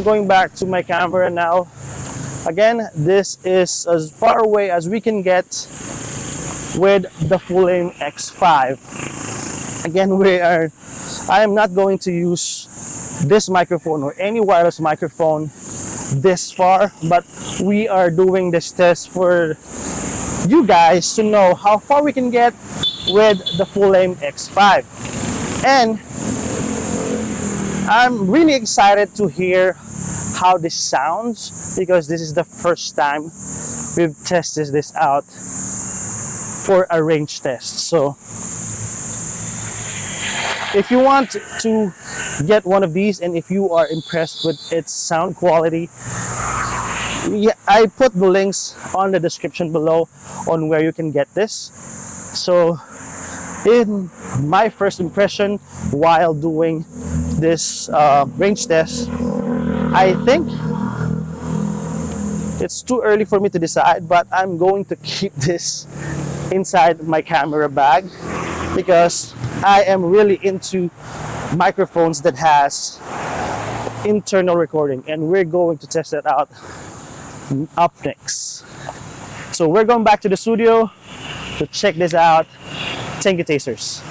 going back to my camera now. Again, this is as far away as we can get with the Fulaim X5. Again, I am not going to use this microphone or any wireless microphone this far, but we are doing this test for you guys to know how far we can get with the Fulaim X5. And I'm really excited to hear how this sounds, because this is the first time we've tested this out for a range test. So if you want to get one of these, and if you are impressed with its sound quality, I put the links on the description below on where you can get this. So in my first impression while doing this range test, I think it's too early for me to decide, but I'm going to keep this inside my camera bag because I am really into microphones that has internal recording, and we're going to test that out up next. So we're going back to the studio to check this out. Thank you, tasters.